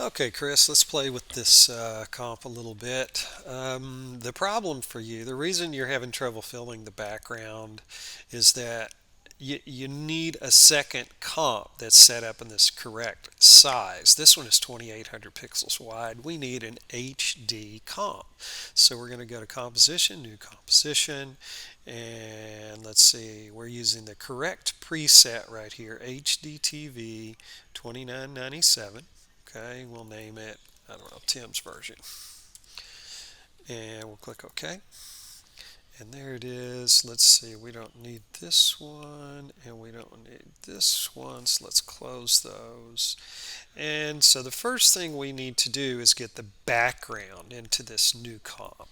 Okay, Chris, let's play with this comp a little bit. The problem for you, the reason you're having trouble filling the background is that you need a second comp that's set up in this correct size. This one is 2800 pixels wide. We need an HD comp. So we're going to go to Composition, New Composition, and let's see, we're using the correct preset right here, HDTV 2997. Okay, we'll name it, I don't know, Tim's version. And we'll click OK. And there it is. Let's see, we don't need this one and we don't need this one, so let's close those. And so the first thing we need to do is get the background into this new comp.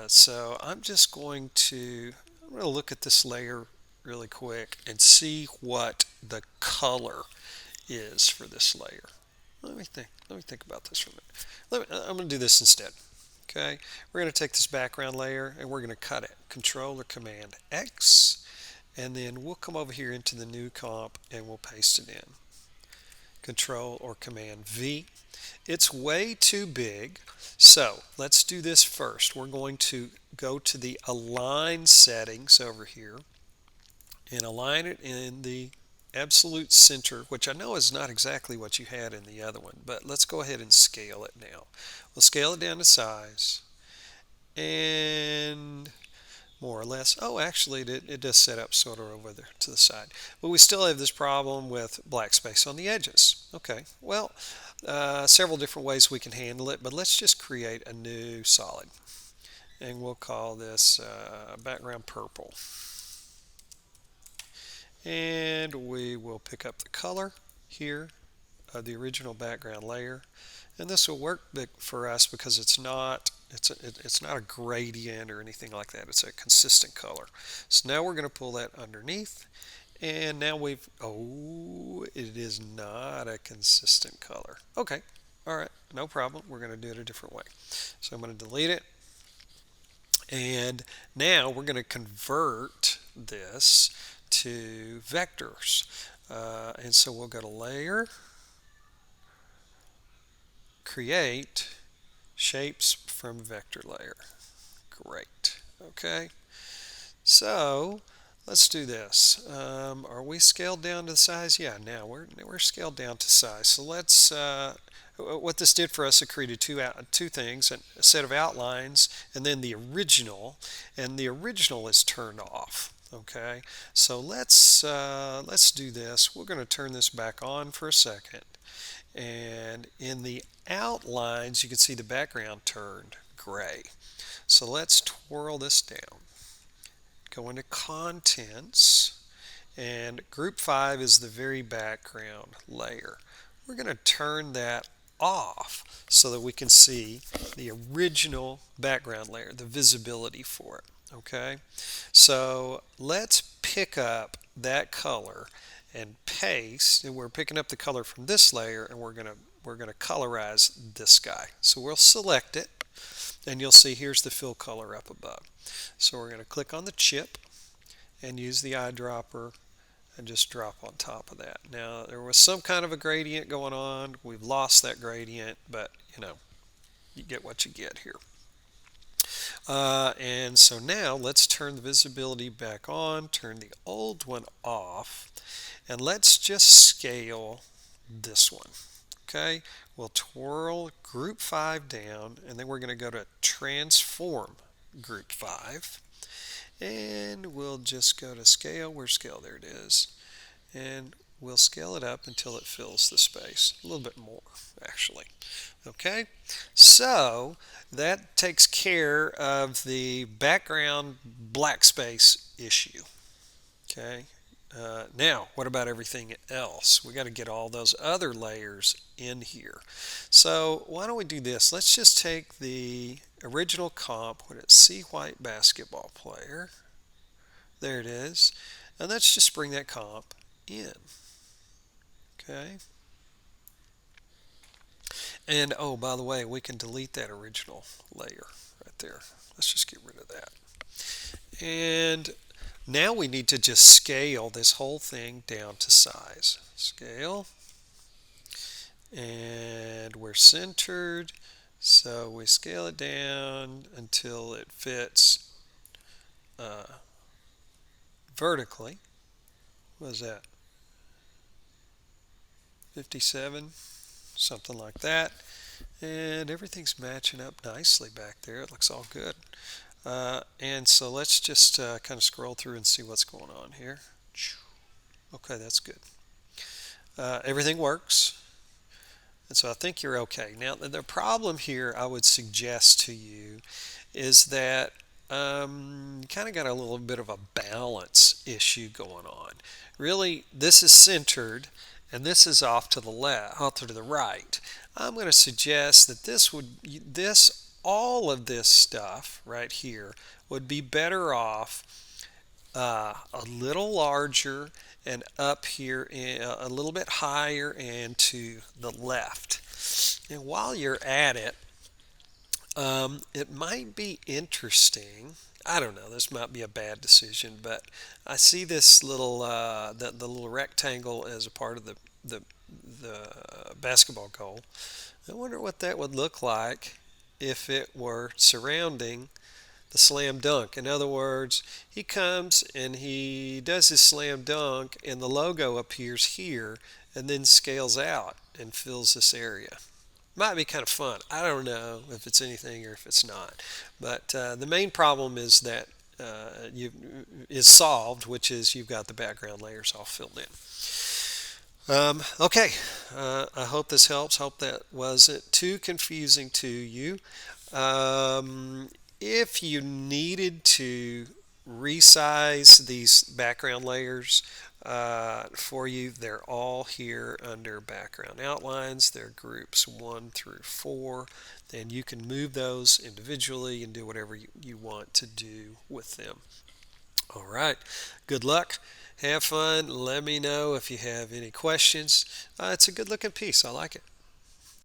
So I'm just going to look at this layer really quick and see what the color is for this layer. Let me think about this for a minute. I'm going to do this instead. Okay, we're going to take this background layer and we're going to cut it. Control or Command X, and then we'll come over here into the new comp and we'll paste it in. Control or Command V. It's way too big, so let's do this first. We're going to go to the Align settings over here and align it in the absolute center, which I know is not exactly what you had in the other one, but let's go ahead and scale it now. We'll scale it down to size, and more or less, oh, actually it does set up sort of over there to the side, but we still have this problem with black space on the edges. Okay, well, several different ways we can handle it, but let's just create a new solid, and we'll call this background purple. And we will pick up the color here of the original background layer, and this will work for us because it's not a gradient or anything like that. It's a consistent color. So now we're going to pull that underneath, and now it is not a consistent color. Okay, all right, no problem. We're going to do it a different way. So I'm going to delete it, and now we're going to convert this to vectors. And so we'll go to Layer, Create, Shapes from Vector Layer. Great. Okay. So let's do this. Are we scaled down to size? Yeah, now we're scaled down to size. So let's what this did for us, it created two things, a set of outlines and then the original, and the original is turned off. Okay, so let's do this. We're going to turn this back on for a second, and in the outlines you can see the background turned gray. So let's twirl this down. Go into Contents, and Group 5 is the very background layer. We're going to turn that off so that we can see the original background layer, the visibility for it. Okay, so let's pick up that color and paste, and we're picking up the color from this layer, and we're gonna colorize this guy. So we'll select it, and you'll see here's the fill color up above. So we're going to click on the chip and use the eyedropper and just drop on top of that. Now there was some kind of a gradient going on. We've lost that gradient, but you get what you get here. And so now let's turn the visibility back on, turn the old one off, and let's just scale this one. Okay, we'll twirl Group 5 down, and then we're going to go to Transform Group 5, and we'll just go to Scale. Where's Scale? There it is. And we'll scale it up until it fills the space. A little bit more, actually. Okay, so that takes care of the background black space issue. Okay, now what about everything else? We got to get all those other layers in here. So why don't we do this? Let's just take the original comp, when it's C White basketball player. There it is. And let's just bring that comp in. Okay. And oh, by the way, we can delete that original layer right there. Let's just get rid of that. And now we need to just scale this whole thing down to size. Scale. and we're centered, so we scale it down until it fits uh, vertically. What is that? 57, something like that. And everything's matching up nicely back there. It looks all good. And so let's just kind of scroll through and see what's going on here. Okay, that's good. Everything works. And so I think you're okay. Now, the problem here I would suggest to you is that you kind of got a little bit of a balance issue going on. Really, this is centered and this is off to the left, off to the right. I'm going to suggest that all of this stuff right here would be better off a little larger and up here a little bit higher and to the left. And while you're at it, it might be interesting. I don't know. This might be a bad decision, but I see this little the little rectangle as a part of the basketball goal. I wonder what that would look like if it were surrounding the slam dunk. In other words, he comes and he does his slam dunk, and the logo appears here and then scales out and fills this area. Might be kind of fun. I don't know if it's anything or if it's not. But the main problem is that is solved, which is you've got the background layers all filled in. Okay, I hope this helps. Hope that wasn't too confusing to you. If you needed to resize these background layers for you, they're all here under background outlines. They're groups 1 through 4. And you can move those individually and do whatever you want to do with them. All right, good luck. Have fun. Let me know if you have any questions. It's a good looking piece. I like it.